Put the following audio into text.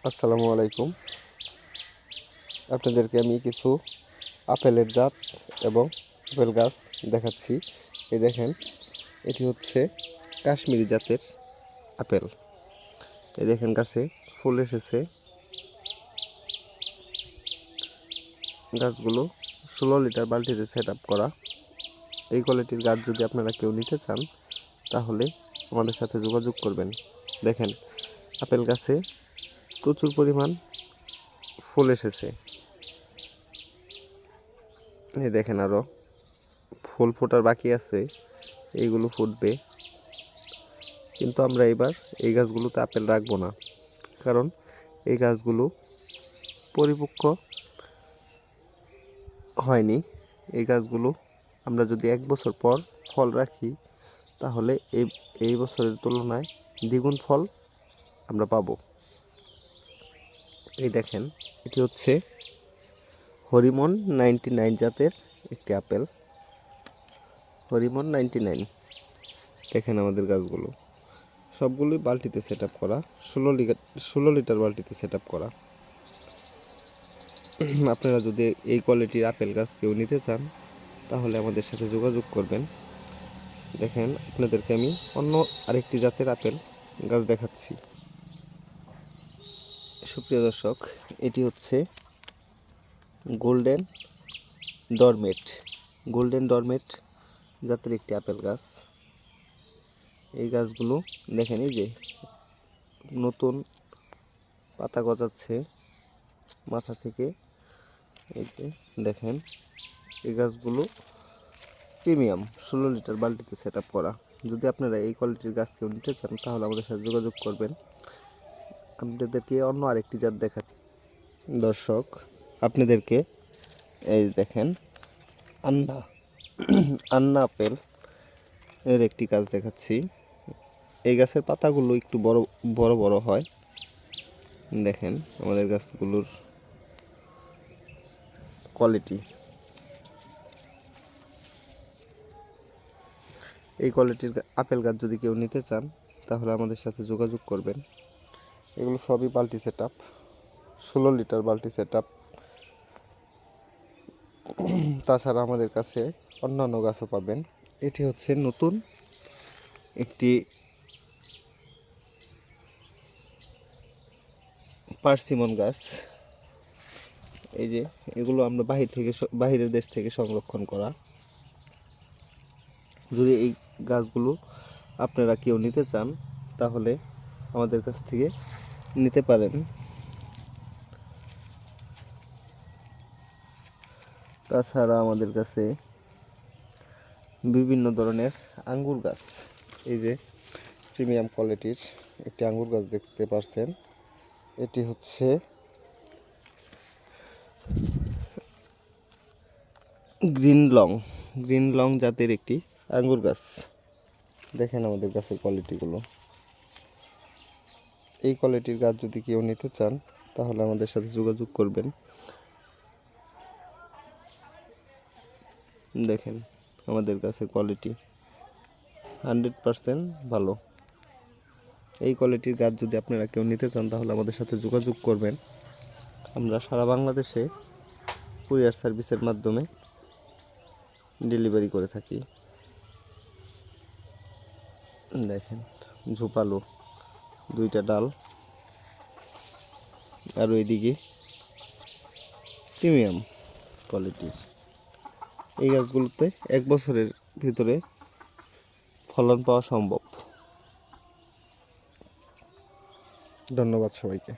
আসসালামু আলাইকুম। আপনাদেরকে আমি কিছু আপেলের জাত এবং আপেল গাছ দেখাচ্ছি। এই দেখেন, এটি হচ্ছে কাশ্মীরি জাতের আপেল। এই দেখেন, গাছে ফুল এসেছে। গাছগুলো 16 লিটার বালতিতে সেট আপ করা। এই কোয়ালিটির গাছ যদি আপনারা কেউ নিতে চান তাহলে আমাদের সাথে যোগাযোগ করবেন। দেখেন, আপেল গাছে প্রচুর পরিমাণ ফুল এসেছে। এই দেখেন, আরও ফুল ফোটার বাকি আছে, এইগুলো ফুটবে। কিন্তু আমরা এবার এই গাছগুলোতে আপেল রাখবো না, কারণ এই গাছগুলো পরিপক্ক হয়নি। এই গাছগুলো আমরা যদি 1 বছর পর ফল রাখি তাহলে এই বছরের তুলনায় দ্বিগুণ ফল আমরা পাবো। এই দেখেন, এটি হচ্ছে হরিমন 99 জাতের একটি আপেল। হরিমন 99। দেখেন, আমাদের গাছগুলো সবগুলোই বালতিতে সেট আপ করা, 16 লিটার বালতিতে সেট আপ করা। আপনারা যদি এই কোয়ালিটির আপেল গাছ কেউ নিতে চান তাহলে আমাদের সাথে যোগাযোগ করবেন। দেখেন, আপনাদেরকে আমি অন্য আরেকটি জাতের আপেল গাছ দেখাচ্ছি। সুপ্রিয় দর্শক, এটি হচ্ছে গোল্ডেন ডরমেট জাতের একটি আপেল গাছ। এই গাছগুলো দেখেন, এই যে নতুন পাতা গজাচ্ছে মাথা থেকে। এই যে দেখেন, এই গাছগুলো প্রিমিয়াম 16 লিটার বালতিতে সেট আপ করা। যদি আপনারা এই কোয়ালিটির গাছ কেউ নিতে চান তাহলে আমাদের সাথে যোগাযোগ করবেন। আপনাদেরকে অন্য আরেকটি জাত দেখাচ্ছি। দর্শক, আপনাদেরকে এই দেখেন, আন্না আপেল এর একটি গাছ দেখাচ্ছি। এই গাছের পাতাগুলো একটু বড় বড় বড় হয়। দেখেন আমাদের গাছগুলোর কোয়ালিটি। এই কোয়ালিটির আপেল গাছ যদি কেউ নিতে চান তাহলে আমাদের সাথে যোগাযোগ করবেন। এগুলো সবই বালতি সেট আপ, 16 লিটার বালতি সেট আপ। তাছাড়া আমাদের কাছে অন্যান্য গাছও পাবেন। এটি হচ্ছে নতুন একটি পার্সিমন গাছ। এই যে এগুলো আমরা বাহিরের দেশ থেকে সংরক্ষণ করা। যদি এই গাছগুলো আপনারা কেউ নিতে চান তাহলে আমাদের কাছ থেকে নিতে পারেন। তাছাড়া আমাদের কাছে বিভিন্ন ধরনের আঙ্গুর গাছ, এই যে প্রিমিয়াম কোয়ালিটির একটি আঙ্গুর গাছ দেখতে পাচ্ছেন। এটি হচ্ছে গ্রিন লং জাতের একটি আঙ্গুর গাছ। দেখেন আমাদের গাছের কোয়ালিটিগুলো। এই কোয়ালিটির গাছ যদি কেউ নিতে চান তাহলে আমাদের সাথে যোগাযোগ করবেন। দেখেন আমাদের গাছের কোয়ালিটি 100% ভালো। এই কোয়ালিটির গাছ যদি আপনারা কেউ নিতে চান তাহলে আমাদের সাথে যোগাযোগ করবেন। আমরা সারা বাংলাদেশে কুরিয়ার সার্ভিসের মাধ্যমে ডেলিভারি করে থাকি। দেখেন, ঝোপালো 2টা ডাল, আর ওইদিকে প্রিমিয়াম কোয়ালিটির। এই গাছগুলোতে 1 বছরের ভিতরে ফলন পাওয়া সম্ভব। ধন্যবাদ সবাইকে।